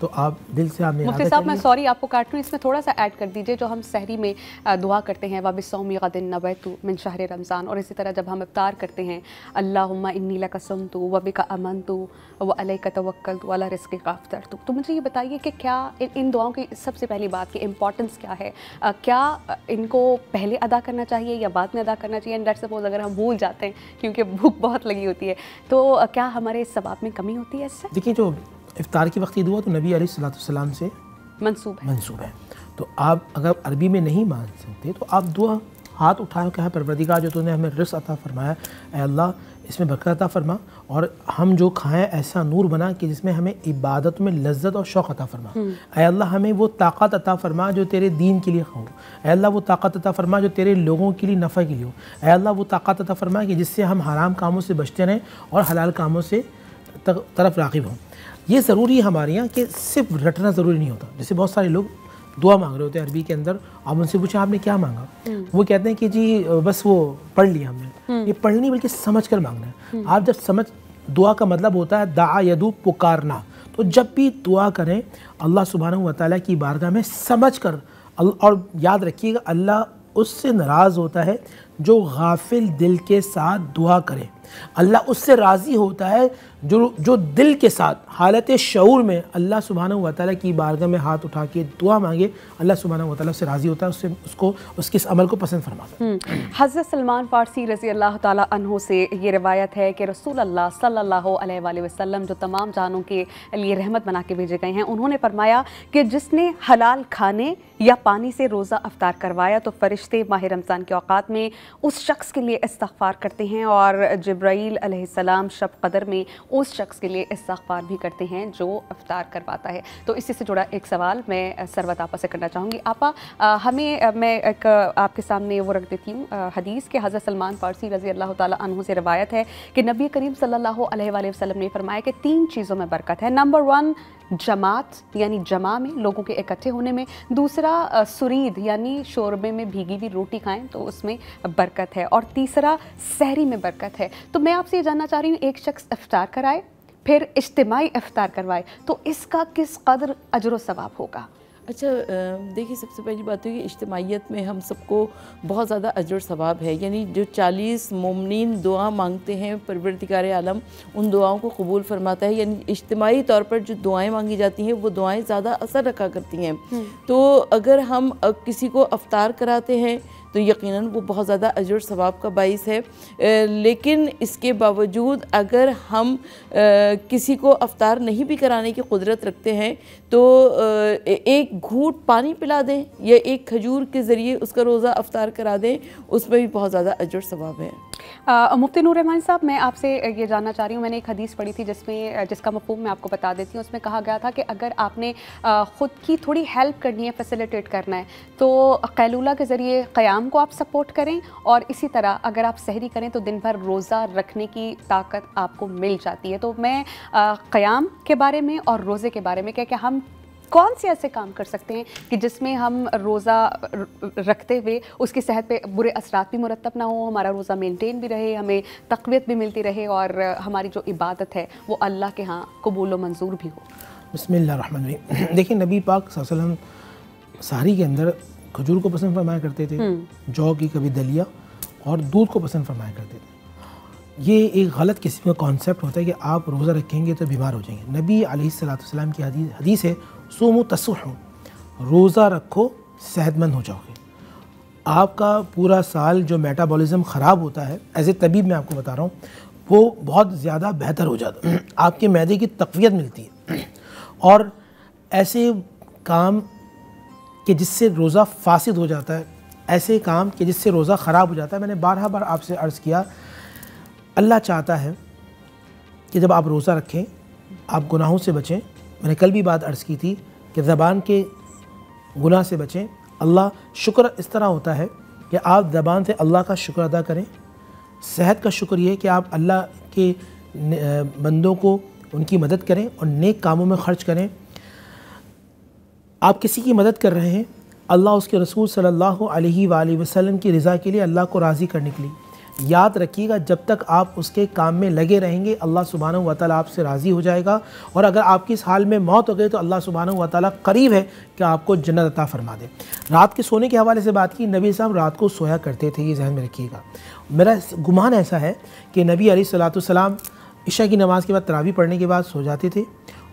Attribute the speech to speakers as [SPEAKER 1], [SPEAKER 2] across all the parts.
[SPEAKER 1] تو آپ دل سے آپ نے
[SPEAKER 2] مفتی صاحب میں سوری آپ کو کاٹ رہی ہوں، اس میں تھوڑا سا ایڈ کر دیجئے جو ہم سحری میں دعا کرتے ہیں وَبِالصَّوْمِ غَدٍ نَوَيْتُ مِنْ شَهْرِ رمضان، اور اسی طرح جب ہم افطار کرتے ہیں اللہم انی لک صمت وبک آمنت وعلیک توکلت وعلی رزقک افطرت، تو مجھے یہ بتائیے کہ کیا ان دعاؤں کی سب سے پہلی بات کی امپورٹنس کیا ہے؟ کیا ان کو پہلے ادا کرنا چاہیے یا بعد میں ادا کرنا چاہیے؟ اینڈ لیٹس سپوز اگر ہم بھول جاتے ہیں کیونکہ بھوک بہت لگی ہوتی ہے تو کیا ہمارے ثواب میں کمی ہوتی ہے اس سے؟
[SPEAKER 1] دیکھیں جو افطار کی وقتی دعا تو نبی علیہ السلام سے منسوب ہے، تو آپ اگر عربی میں نہیں مان سکتے تو آپ دعا ہاتھ اٹھائیں کہ پروردگار جو تو نے ہمیں رزق عطا فرمایا، اے اللہ اس میں برکت عطا فرما، اور ہم جو کھائیں ایسا نور بنا کہ جس میں ہمیں عبادت میں لذت اور شوق عطا فرما، اے اللہ ہمیں وہ طاقت عطا فرما جو تیرے دین کے لیے ہو، اے اللہ وہ طاقت عطا فرما جو تیرے لوگوں کے لیے نفع کے لیے ہو، اے اللہ وہ طاقت عطا فرما کہ جس سے ہم حرام کاموں سے بچتے رہیں اور حلال کاموں سے طرف راغب ہوں۔ یہ ضروری ہے ہمارے یہاں کہ صرف رٹنا ضروری نہیں ہوتا، جیسے بہت سارے لوگ دعا مانگ رہے ہوتے ہیں عربی کے اندر، آپ ان سے پوچھیں آپ نے کیا مانگا، وہ کہتے ہیں کہ جی بس وہ پڑھ لیا ہم نے، یہ پڑھ نہیں بلکہ سمجھ کر مانگنا ہے۔ آپ جب دعا کا مطلب ہوتا ہے دعا یدعو پکارنا، تو جب بھی دعا کریں اللہ سبحانہ و تعالیٰ کی بارگاہ میں سمجھ کر، اور یاد رکھیے گا اللہ اس سے ناراض ہوتا ہے جو غافل دل کے ساتھ دعا کرے، اللہ اس سے راضی ہوتا ہے جو دل کے ساتھ حالت شعور میں اللہ سبحانہ و تعالیٰ کی بارگاہ میں ہاتھ اٹھا کے دعا مانگے، اللہ سبحانہ و تعالیٰ سے راضی ہوتا ہے، اس کے اس عمل کو پسند فرماتا ہے۔
[SPEAKER 2] حضرت سلمان فارسی رضی اللہ تعالیٰ عنہ سے یہ روایت ہے کہ رسول اللہ صلی اللہ علیہ وآلہ وسلم جو تمام جانوں کے لیے رحمت بنا کے بھیجے گئے ہیں، انہوں نے فرمایا کہ جس نے حلال کھانے یا پانی سے روزہ افطار کروایا تو فرشتے ماہ رمضان کے اوقات میں اس شخص کے لیے استغفار کرتے ہیں، اور جبرائیل علیہ السلام شب قدر میں اس شخص کے لیے استغفار بھی کرتے ہیں جو افطار کرواتا ہے۔ تو اسی سے جڑا ایک سوال میں سروت آپا سے کرنا چاہوں گی۔ آپا میں ایک آپ کے سامنے وہ رکھ دیتی ہوں حدیث کہ حضرت سلمان فارسی رضی اللہ تعالیٰ عنہ سے روایت ہے کہ نبی کریم صلی اللہ علیہ وآلہ وسلم نے فرمایا کہ 3 چیزوں میں برکت ہے۔ نمبر 1 جماعت یعنی جمع میں لوگوں کے اکٹھے ہونے میں، دوسرا سرید یعنی شوربے میں بھیگی ہوئی روٹی کھائیں تو اس میں برکت ہے، اور تیسرا سحری میں برکت ہے۔ تو میں آپ سے یہ جاننا چاہ رہی ہوں ایک شخص افطار کرائے پھر اجتماعی افطار کروائے تو اس کا کس قدر اجر و ثواب ہوگا؟
[SPEAKER 3] اچھا دیکھیے سب سے پہلی بات ہے کہ اجتماعیت میں ہم سب کو بہت زیادہ اجر ثواب ہے، یعنی جو 40 مومنین دعا مانگتے ہیں پروردگار عالم ان دعاؤں کو قبول فرماتا ہے، یعنی اجتماعی طور پر جو دعائیں مانگی جاتی ہیں وہ دعائیں زیادہ اثر رکھا کرتی ہیں۔ تو اگر ہم کسی کو افطار کراتے ہیں تو یقیناً وہ بہت زیادہ اجر ثواب کا باعث ہے، لیکن اس کے باوجود اگر ہم کسی کو افطار نہیں بھی کرانے کی قدرت رکھتے ہیں تو ایک گھونٹ پانی پلا دیں یا ایک کھجور کے ذریعے اس کا روزہ افطار کرا دیں، اس میں بھی بہت زیادہ اجر ثواب ہے۔
[SPEAKER 2] مفتی نور رحمانی صاحب میں آپ سے یہ جاننا چاہ رہی ہوں، میں نے ایک حدیث پڑھی تھی جس کا مفہوم میں آپ کو بتا دیتی ہوں۔ اس میں کہا گیا تھا کہ اگر آپ نے خود کی تھوڑی ہیلپ کرنی ہے، فیسیلیٹیٹ کرنا ہے، تو قیلولہ کے ذریعے قیام کو آپ سپورٹ کریں، اور اسی طرح اگر آپ سحری کریں تو دن بھر روزہ رکھنے کی طاقت آپ کو مل جاتی ہے۔ تو میں قیام کے بارے میں اور روزے کے بارے میں کہ ہم کون سے ایسے کام کر سکتے ہیں کہ جس میں ہم روزہ رکھتے ہوئے اس کی صحت پہ برے اثرات بھی مرتب نہ ہوں، ہمارا روزہ مینٹین بھی رہے، ہمیں تقویت بھی ملتی رہے، اور ہماری جو عبادت ہے وہ اللہ کے ہاں قبول و منظور بھی ہو؟
[SPEAKER 1] بسم اللہ الرحمن الرحیم۔ دیکھیں نبی پاک صلی اللہ علیہ وسلم سحری کے اندر کھجور کو پسند فرمایا کرتے تھے، جو کی کبھی دلیا اور دودھ کو پسند فرمایا کرتے تھے۔ یہ ایک غلط قسم کا کانسیپٹ ہوتا ہے کہ آپ روزہ رکھیں گے تو بیمار ہو جائیں گے۔ نبی علیہ السلام کی حدیث ہے صوموا تصحوا، روزہ رکھو صحت مند ہو جاؤ گے۔ آپ کا پورا سال جو میٹابولزم خراب ہوتا ہے، ایز اے طبیب میں آپ کو بتا رہا ہوں، وہ بہت زیادہ بہتر ہو جاتا ہے، آپ کے معدے کی تقویت ملتی ہے، اور ایسے کام کہ جس سے روزہ فاسد ہو جاتا ہے، ایسے کام کہ جس سے روزہ خراب ہو جاتا ہے، میں نے بارہا بار آپ سے عرض کیا، اللہ چاہتا ہے کہ جب آپ روزہ رکھیں آپ گناہوں سے بچیں۔ میں نے کل بھی بات عرض کی تھی کہ زبان کے گناہ سے بچیں۔ اللہ شکر اس طرح ہوتا ہے کہ آپ زبان سے اللہ کا شکر ادا کریں۔ صحت کا شکر یہ ہے کہ آپ اللہ کے بندوں کو ان کی مدد کریں اور نیک کاموں میں خرچ کریں۔ آپ کسی کی مدد کر رہے ہیں، اللہ اس کے رسول صلی اللہ علیہ وآلہ وسلم کی رضا کے لیے، اللہ کو راضی کرنے کے لیے، یاد رکھیے گا جب تک آپ اس کے کام میں لگے رہیں گے اللہ سبحانہ و تعالیٰ آپ سے راضی ہو جائے گا، اور اگر آپ کی اس حال میں موت ہو گئی تو اللہ سبحانہ و تعالیٰ قریب ہے کہ آپ کو جنت عطا فرما دے۔ رات کے سونے کے حوالے سے بات کی، نبی صاحب رات کو سویا کرتے تھے، یہ ذہن میں رکھیے گا۔ میرا گمان ایسا ہے کہ نبی علیہ الصلوۃ والسلام عشاء کی نماز کے بعد تراویح پڑھنے کے بعد سو جاتے تھے،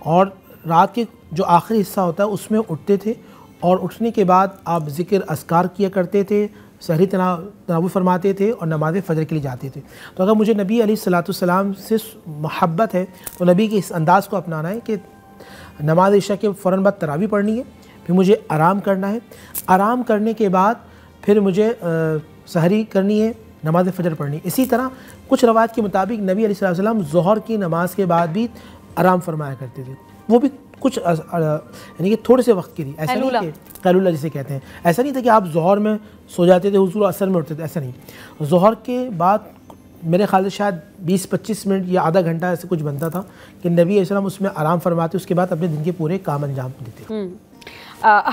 [SPEAKER 1] اور رات کے جو آخری حصہ ہوتا ہے اس میں اٹھتے تھے، اور اٹھنے کے بعد آپ ذکر اذکار کیا کرتے تھے، سحری تناول فرماتے تھے اور نماز فجر کے لیے جاتے تھے۔ تو اگر مجھے نبی علیہ الصلوۃ والسلام سے محبت ہے تو نبی کے اس انداز کو اپنانا ہے کہ نماز عشاء کے فوراً بعد تراویح پڑھنی ہے، پھر مجھے آرام کرنا ہے، آرام کرنے کے بعد پھر مجھے سحری کرنی ہے، نماز فجر پڑھنی ہے۔ اسی طرح کچھ روایت کے مطابق نبی علیہ الصلوۃ والسلام ظہر کی نماز کے بعد بھی آرام فرمایا کرتے تھے، وہ بھی کچھ یعنی کہ تھوڑے سے وقت کے لیے، ایسا نہیں کہ قیلولہ جسے کہتے ہیں، ایسا نہیں تھا کہ آپ ظہر میں سو جاتے تھے حضور عصر میں اٹھتے تھے، ایسا نہیں۔ ظہر کے بعد میرے خیال سے شاید 20-25 منٹ یا آدھا گھنٹہ ایسے کچھ بنتا تھا کہ نبی علیہ السلام اس میں آرام فرماتے، اس کے بعد اپنے دن کے پورے کام انجام دیتے۔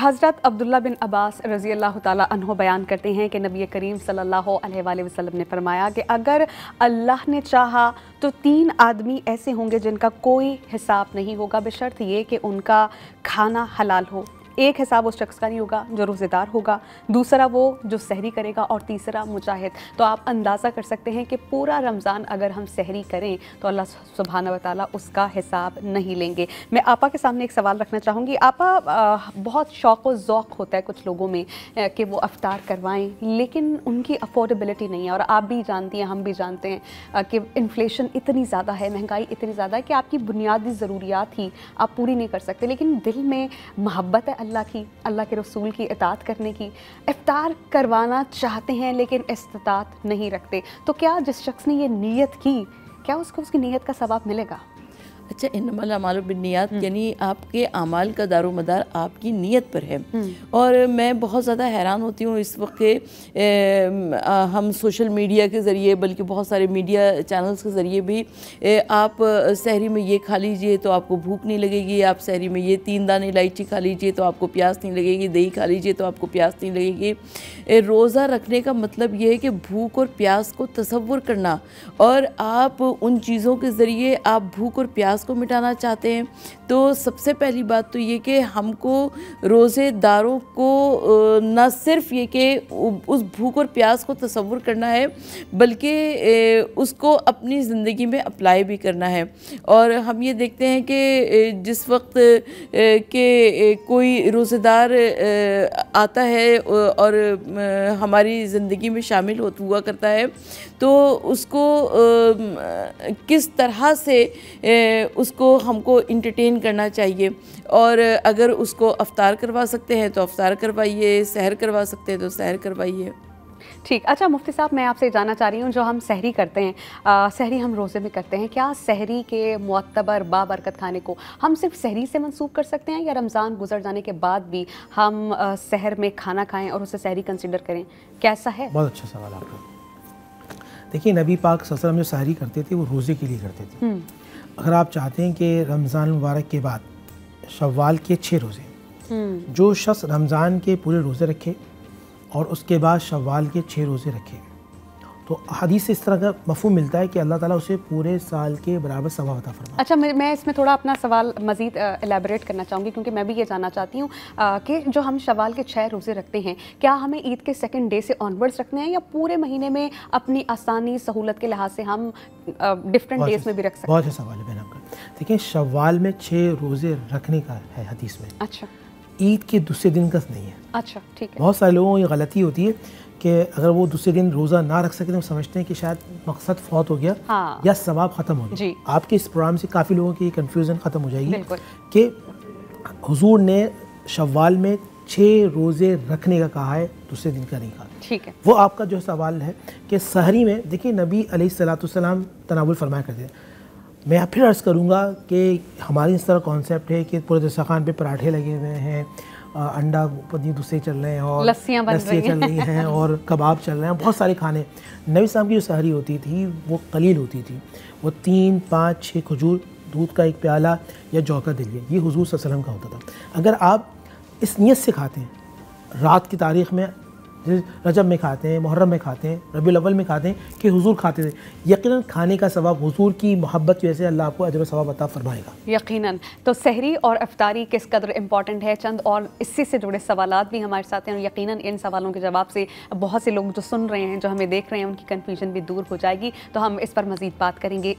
[SPEAKER 2] حضرت عبداللہ بن عباس رضی اللہ تعالیٰ عنہ بیان کرتے ہیں کہ نبی کریم صلی اللہ علیہ وآلہ وسلم نے فرمایا کہ اگر اللہ نے چاہا تو 3 آدمی ایسے ہوں گے جن کا کوئی حساب نہیں ہوگا، بشرط یہ کہ ان کا کھانا حلال ہو۔ ایک حساب اس شخص کا نہیں ہوگا جو روزہ دار ہوگا، دوسرا وہ جو سحری کرے گا، اور تیسرا مجاہد۔ تو آپ اندازہ کر سکتے ہیں کہ پورا رمضان اگر ہم سحری کریں تو اللہ سبحانہ و تعالیٰ اس کا حساب نہیں لیں گے۔ میں آپا کے سامنے ایک سوال رکھنا چاہوں گی۔ آپا، بہت شوق و ذوق ہوتا ہے کچھ لوگوں میں کہ وہ افطار کروائیں، لیکن ان کی افورڈیبلٹی نہیں ہے، اور آپ بھی جانتی ہیں، ہم بھی جانتے ہیں کہ انفلیشن اتنی زیادہ ہے، مہنگائی اتنی زیادہ ہے کہ آپ کی بنیادی ضروریات ہی آپ پوری نہیں کر سکتے، لیکن دل میں محبت ہے اللہ کی، اللہ کے رسول کی اطاعت کرنے کی، افطار کروانا چاہتے ہیں لیکن استطاعت نہیں رکھتے، تو کیا جس شخص نے یہ نیت کی، کیا اس کو اس کی نیت کا ثواب ملے گا؟
[SPEAKER 3] اچھا، انما الاعمال بالنیات، یعنی آپ کے اعمال کا دار و مدار آپ کی نیت پر ہے۔ اور میں بہت زیادہ حیران ہوتی ہوں اس وقت کہ ہم سوشل میڈیا کے ذریعے، بلکہ بہت سارے میڈیا چینلز کے ذریعے بھی آپ سحری میں یہ کھا لیجئے تو آپ کو بھوک نہیں لگے گی، آپ سحری میں یہ 3 دانے الائچی کھا لیجئے تو آپ کو پیاس نہیں لگے گی، دہی کھا لیجئے تو آپ کو پیاس نہیں لگے گی۔ روزہ رکھنے کا مطلب یہ ہے کہ بھوک اور پیاس کو تصور کرنا، اور آپ ان چیزوں کے ذریعے آپ بھوک اور پیاس کو مٹانا چاہتے ہیں۔ تو سب سے پہلی بات تو یہ کہ ہم کو روزے داروں کو نہ صرف یہ کہ اس بھوک اور پیاس کو تصور کرنا ہے، بلکہ اس کو اپنی زندگی میں اپلائی بھی کرنا ہے۔ اور ہم یہ دیکھتے ہیں کہ جس وقت کہ کوئی روزے دار آتا ہے اور ہماری زندگی میں شامل ہوا کرتا ہے، تو اس کو کس طرح سے اس کو ہم کو انٹرٹین کرنا چاہیے، اور اگر اس کو افطار کروا سکتے ہیں تو افطار کروائیے، سحر کروا سکتے ہیں تو سحر کروائیے۔
[SPEAKER 2] ٹھیک، اچھا مفتی صاحب، میں آپ سے جاننا چاہ رہی ہوں، جو ہم سحری کرتے ہیں، سحری ہم روزے میں کرتے ہیں، کیا سحری کے معتبر بابرکت کھانے کو ہم صرف سحری سے منسوب کر سکتے ہیں، یا رمضان گزر جانے کے بعد بھی ہم سحر میں کھانا کھائیں اور اسے سحری کنسیڈر کریں؟ کیسا ہے؟
[SPEAKER 1] بہت اچھا سوال آپ کا۔ دیکھیے، نبی پاک صلی اللہ علیہ وسلم جو سحری کرتے تھے وہ روزے کے لیے کرتے تھے۔ اگر آپ چاہتے ہیں کہ رمضان مبارک کے بعد شوال کے 6 روزے، جو شخص رمضان کے پورے روزے رکھے اور اس کے بعد شوال کے 6 روزے رکھے، تو حدیث سے اس طرح کا مفہوم ملتا ہے کہ اللہ تعالیٰ اسے پورے سال کے برابر ثواب عطا فرمائے۔
[SPEAKER 2] اچھا، میں اس میں تھوڑا اپنا سوال مزید الیبوریٹ کرنا چاہوں گی، کیونکہ میں بھی یہ جاننا چاہتی ہوں کہ جو ہم شوال کے 6 روزے رکھتے ہیں، کیا ہمیں عید کے 2nd ڈے سے آنورڈز رکھنے ہیں، یا پورے مہینے میں اپنی آسانی سہولت کے لحاظ سے ہم ڈفرینٹ ڈیز میں بھی رکھ سکتے ہیں؟
[SPEAKER 1] بہت اچھا سوال ہے بہن آپ کا۔ دیکھیں، شوال میں 6 روزے رکھنے کا ہے حدیث میں،
[SPEAKER 2] اچھا،
[SPEAKER 1] عید کے دوسرے دن کا نہیں ہے۔
[SPEAKER 2] اچھا، ٹھیک ہے۔
[SPEAKER 1] بہت سارے لوگوں کو یہ غلطی ہوتی ہے کہ اگر وہ دوسرے دن روزہ نہ رکھ سکتے تو سمجھتے ہیں کہ شاید مقصد فوت ہو گیا یا ثواب ختم ہو گیا۔ آپ کے اس پروگرام سے کافی لوگوں کی کنفیوژن ختم ہو جائے گی کہ حضور نے شوال میں 6 روزے رکھنے کا کہا ہے، دوسرے دن کا نہیں کہا۔
[SPEAKER 2] ٹھیک ہے،
[SPEAKER 1] وہ آپ کا جو سوال ہے کہ سحری میں، دیکھیے نبی علیہ الصلوۃ والسلام تناول فرمایا کرتے ہیں۔ میں پھر عرض کروں گا کہ ہماری اس طرح کانسیپٹ ہے کہ پورے دسترخوان پہ پراٹھے لگے ہوئے ہیں، انڈا دوسرے چل رہے ہیں، اور لسیاں چل رہی ہیں، اور کباب چل رہے ہیں، بہت سارے کھانے۔ نبی صاحب کی جو سحری ہوتی تھی وہ قلیل ہوتی تھی، وہ 3، 5، 6 کھجور، دودھ کا 1 پیالہ یا جو کا دلیہ، یہ حضور صلی اللہ علیہ وسلم کا ہوتا تھا۔ اگر آپ اس نیت سے کھاتے ہیں، رات کی تاریخ میں رجب میں کھاتے ہیں، محرم میں کھاتے ہیں، ربیع الاول میں کھاتے ہیں کہ حضور کھاتے تھے، یقیناً کھانے کا ثواب حضور کی محبت کی وجہ سے اللہ آپ کو اجر و ثواب عطا فرمائے گا.
[SPEAKER 2] یقیناً. تو سحری اور افطاری کس قدر امپورٹنٹ ہے، چند اور اس سے جڑے سوالات بھی ہمارے ساتھ ہیں، اور یقیناً ان سوالوں کے جواب سے بہت سے لوگ جو سن رہے ہیں، جو ہمیں دیکھ رہے ہیں، ان کی کنفیوژن بھی دور ہو جائے گی. تو ہم اس پر مزید بات کریں گے